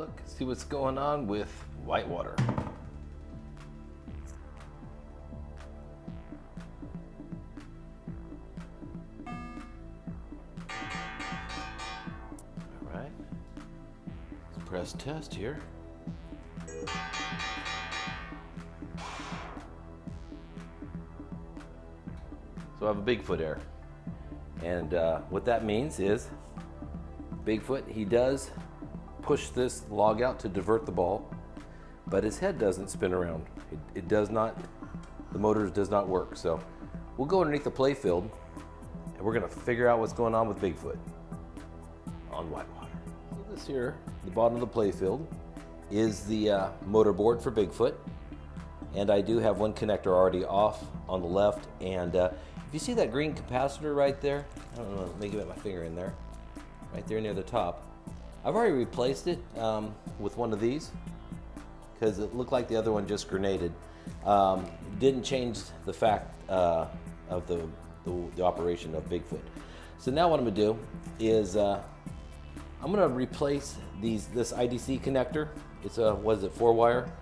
look, see what's going on with Whitewater. All right, let's press test here. So I have a BIGFOOT error. And what that means is BIGFOOT, he does push this log out to divert the ball, but his head doesn't spin around. It does not, the motor does not work. So we'll go underneath the playfield and we're gonna figure out what's going on with BIGFOOT on Whitewater. So this here, the bottom of the playfield, is the motor board for BIGFOOT. And I do have one connector already off on the left. And if you see that green capacitor right there, I don't know, let me get my finger in there, right there near the top. I've already replaced it with one of these because it looked like the other one just grenaded. Didn't change the fact of the operation of BIGFOOT. So now what I'm gonna do is I'm gonna replace this IDC connector. It's a, what is it, 4-wire?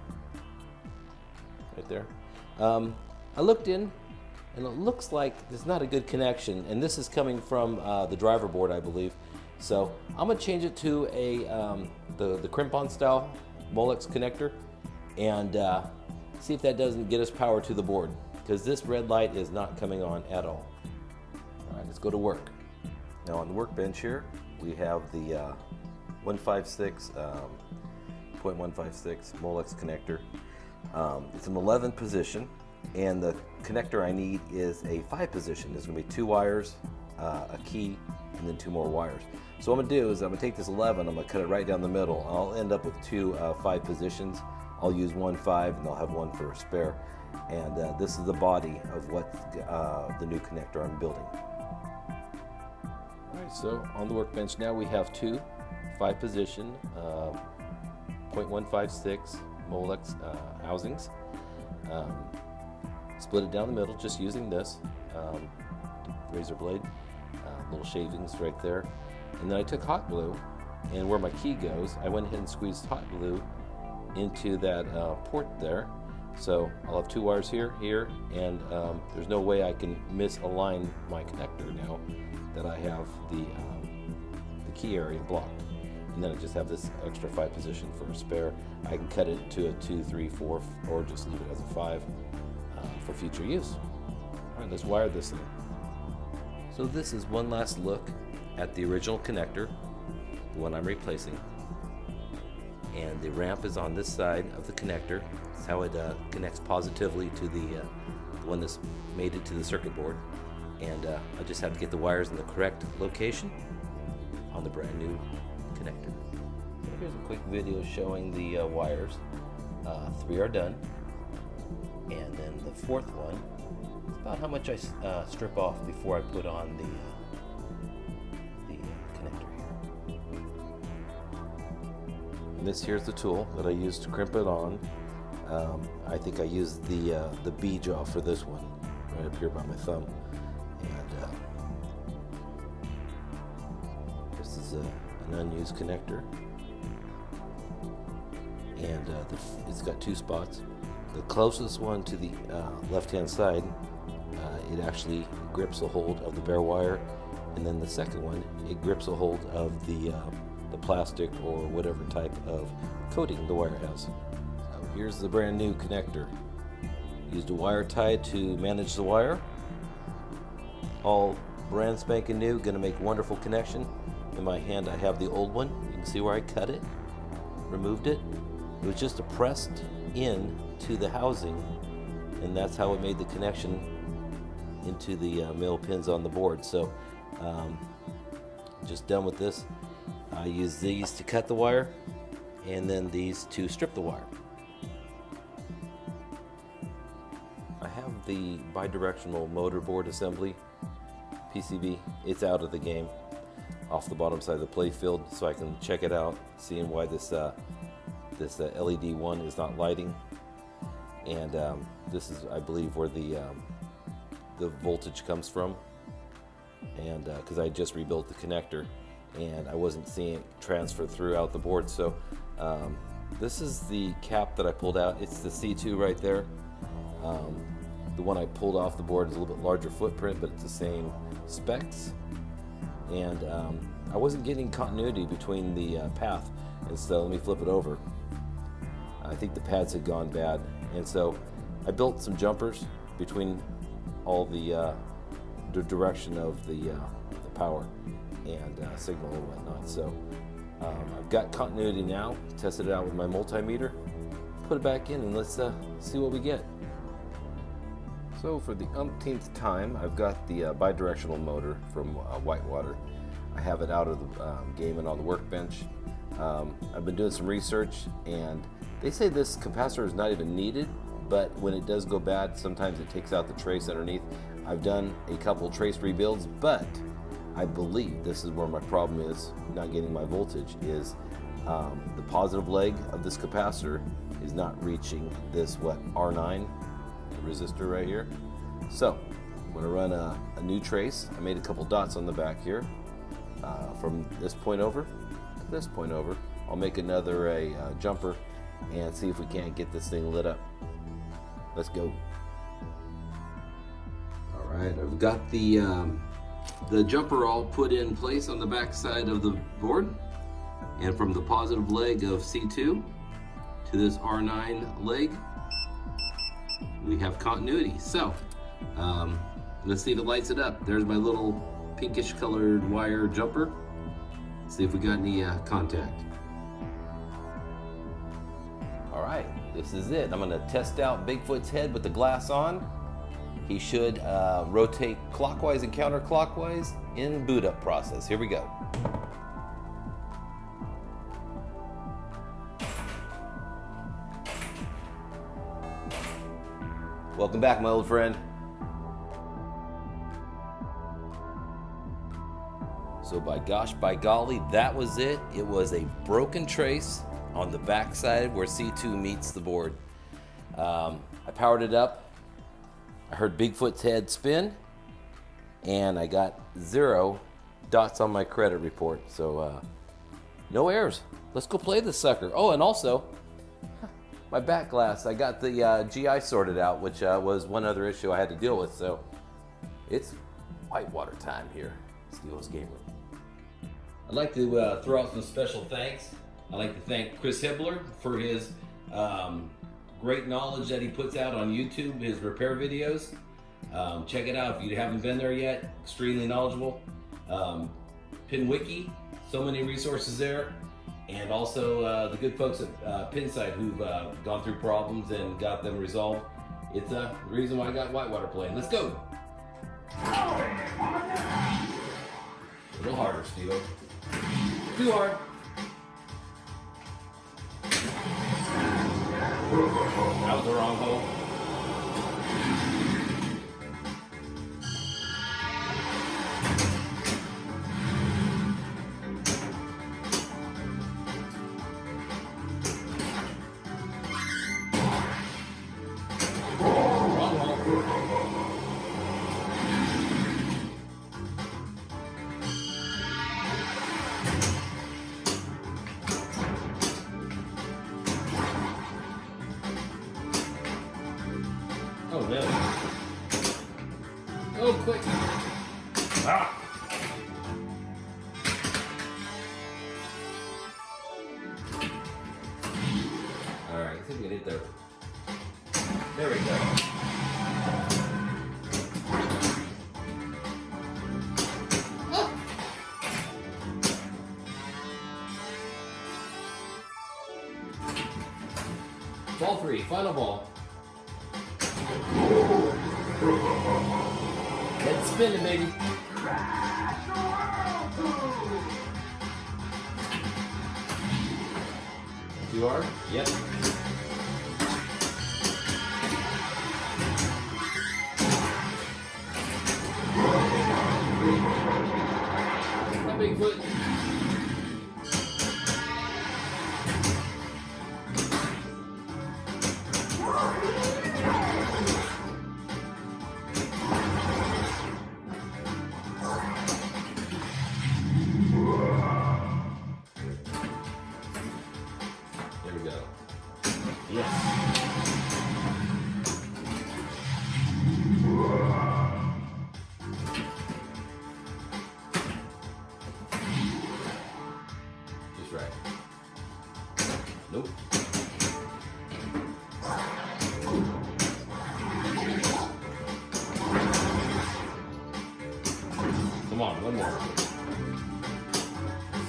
Right there. I looked in and it looks like there's not a good connection, and this is coming from the driver board, I believe. So I'm gonna change it to the crimp-on style molex connector and see if that doesn't get us power to the board, because this red light is not coming on at all. All right, let's go to work. Now on the workbench here, we have the 156, 0.156 molex connector. It's an 11 position, and the connector I need is a 5 position. There's gonna be 2 wires, a key, and then 2 more wires. So what I'm gonna do is I'm gonna take this 11, I'm gonna cut it right down the middle. I'll end up with 2 5 positions. I'll use 1 5 and I'll have 1 for a spare. And this is the body of what the new connector I'm building. All right, so on the workbench now we have 2 5 position 0.156 molex housings. Split it down the middle just using this razor blade, little shavings right there. And then I took hot glue, and where my key goes, I went ahead and squeezed hot glue into that port there. So I'll have 2 wires here, and there's no way I can misalign my connector now that I have the key area blocked. And then I just have this extra 5 position for a spare. I can cut it to a 2, 3, 4, or just leave it as a 5 for future use. All right, let's wire this thing. So this is one last look at the original connector, the one I'm replacing. And the ramp is on this side of the connector. That's how it connects positively to the one that's made it to the circuit board. And I just have to get the wires in the correct location on the brand new connector. So here's a quick video showing the wires. 3 are done, and then the 4th one, it's about how much I strip off before I put on the connector here. And this here's the tool that I used to crimp it on. I think I used the B jaw for this one, right up here by my thumb. And this is an unused connector, and it's got 2 spots. The closest one to the left-hand side, it actually grips a hold of the bare wire, and then the second one, it grips a hold of the plastic or whatever type of coating the wire has. So here's the brand new connector. Used a wire tie to manage the wire. All brand spanking new, gonna make wonderful connection. In my hand I have the old one. You can see where I cut it, removed it. It was just pressed in to the housing, and that's how it made the connection into the male pins on the board. So just done with this. I use these to cut the wire, and then these to strip the wire. I have the bidirectional motor board assembly, PCB. It's out of the game, off the bottom side of the playfield, so I can check it out, seeing why this LED one is not lighting. And this is, I believe, where the voltage comes from. And because I just rebuilt the connector, and I wasn't seeing it transfer throughout the board, so This is the cap that I pulled out. It's the C2 right there. The one I pulled off the board is a little bit larger footprint, but it's the same specs. And I wasn't getting continuity between the path, and so let me flip it over. I think the pads had gone bad, and so I built some jumpers between all the direction of the power and signal and whatnot. So I've got continuity now. Tested it out with my multimeter. Put it back in and let's see what we get. So for the umpteenth time, I've got the bidirectional motor from Whitewater. I have it out of the game and on the workbench. I've been doing some research, and they say this capacitor is not even needed, but when it does go bad, sometimes it takes out the trace underneath. I've done a couple trace rebuilds, but I believe this is where my problem is not getting my voltage, is the positive leg of this capacitor is not reaching this R9 resistor right here. So I'm going to run a new trace. I made a couple dots on the back here from this point over to this point over. I'll make another jumper and see if we can't get this thing lit up. Let's go. All right, I've got the jumper all put in place on the back side of the board, and from the positive leg of C2 to this R9 leg, we have continuity. So let's see if it lights it up. There's my little pinkish colored wire jumper. Let's see if we got any contact. All right, this is it. I'm gonna test out Bigfoot's head with the glass on. He should rotate clockwise and counterclockwise in boot up process. Here we go. Welcome back, my old friend. So by gosh, by golly, that was it. It was a broken trace on the back side where C2 meets the board. I powered it up. I heard Bigfoot's head spin, and I got 0 dots on my credit report. So no errors. Let's go play this sucker. Oh, and also, my backglass, I got the GI sorted out, which was one other issue I had to deal with. So it's Whitewater time here, Steel's Gameroom. I'd like to throw out some special thanks. I'd like to thank Chris Hibbler for his great knowledge that he puts out on YouTube, his repair videos. Check it out if you haven't been there yet. Extremely knowledgeable. PinWiki, so many resources there. And also the good folks at Pinside who've gone through problems and got them resolved. It's the reason why I got Whitewater playing. Let's go. A little harder, Steve. Too hard. That was the wrong hole. Oh, really? Oh, quick. Ah. All right, I think we get it there. There we go. Ah. Ball 3, final ball. Head spinning, baby. Too hard? Yep. My Bigfoot.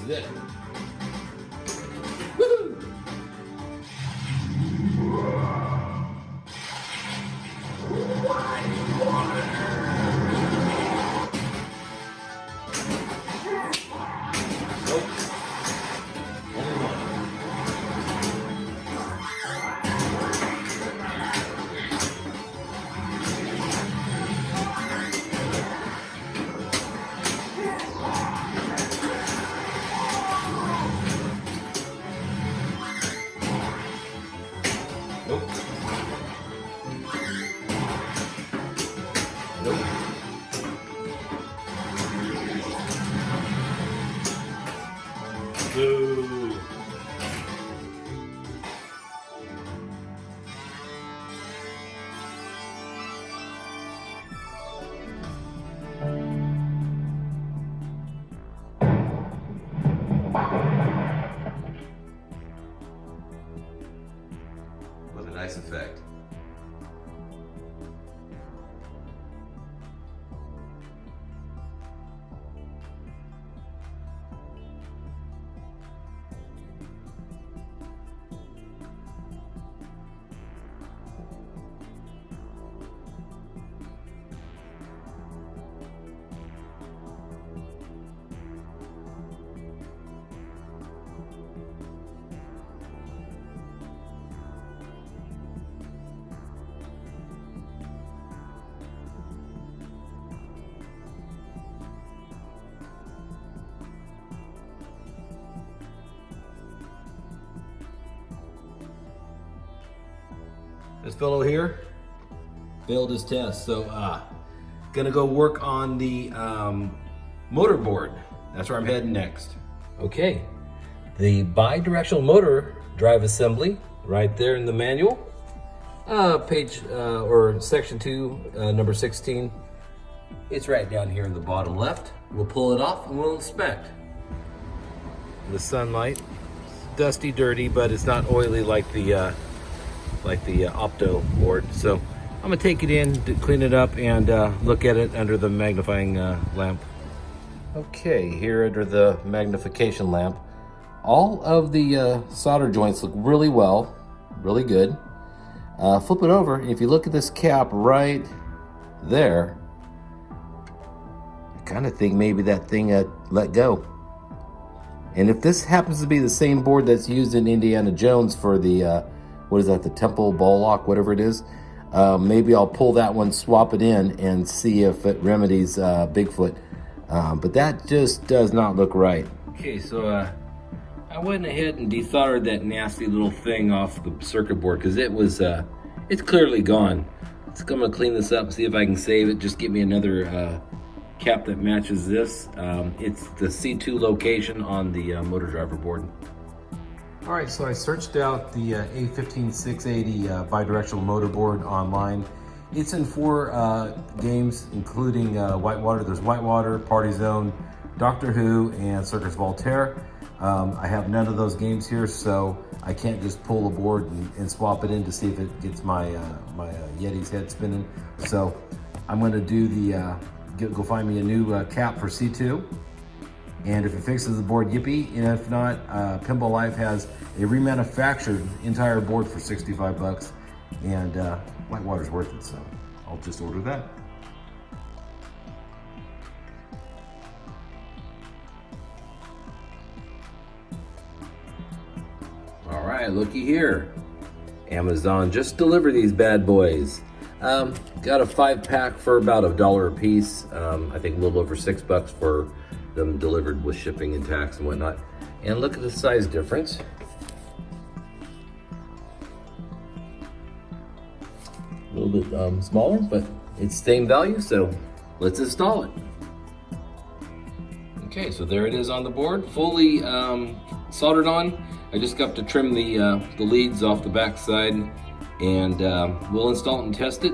it. Woohoo! Nope. Nope. Boo. What a nice effect. This fellow here failed his test, so gonna go work on the motor board. That's where I'm heading next. Okay, the bi-directional motor drive assembly right there in the manual. Page or section 2, number 16. It's right down here in the bottom left. We'll pull it off and we'll inspect. The sunlight, dusty, dirty, but it's not oily like the opto board. So I'm gonna take it in, clean it up, and look at it under the magnifying lamp. Okay, here under the magnification lamp, all of the solder joints look really well, really good. Flip it over, and if you look at this cap right there, I kind of think maybe that thing let go. And if this happens to be the same board that's used in Indiana Jones for the what is that, the temple ball lock, whatever it is, maybe I'll pull that one, swap it in, and see if it remedies Bigfoot. But that just does not look right. Okay, so I went ahead and desoldered that nasty little thing off the circuit board because it was, it's clearly gone. So I'm gonna clean this up, see if I can save it, just get me another cap that matches this. It's the C2 location on the motor driver board. All right, so I searched out the A15680 bidirectional motor board online. It's in 4 games, including Whitewater. There's Whitewater, Party Zone, Doctor Who, and Circus Voltaire. I have none of those games here, so I can't just pull a board and swap it in to see if it gets my Yeti's head spinning. So I'm gonna do the, go find me a new cap for C2. And if it fixes the board, yippee. And if not, Pinball Life has a remanufactured entire board for 65 bucks. And Whitewater's worth it, so I'll just order that. All right, looky here. Amazon just delivered these bad boys. Got a 5-pack for about $1 a piece. I think a little over $6 for them delivered with shipping and tax and whatnot. And look at the size difference. A little bit smaller, but it's same value, so let's install it. Okay, so there it is on the board, fully soldered on. I just got to trim the leads off the back side, and we'll install it and test it.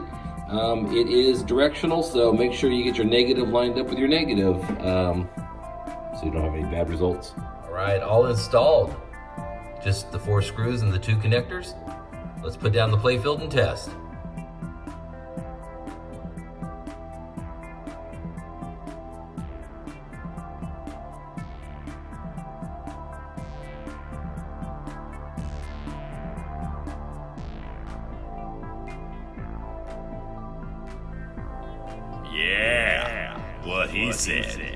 It is directional, so make sure you get your negative lined up with your negative, so you don't have any bad results. All right, all installed. Just the 4 screws and the 2 connectors. Let's put down the playfield and test. he said.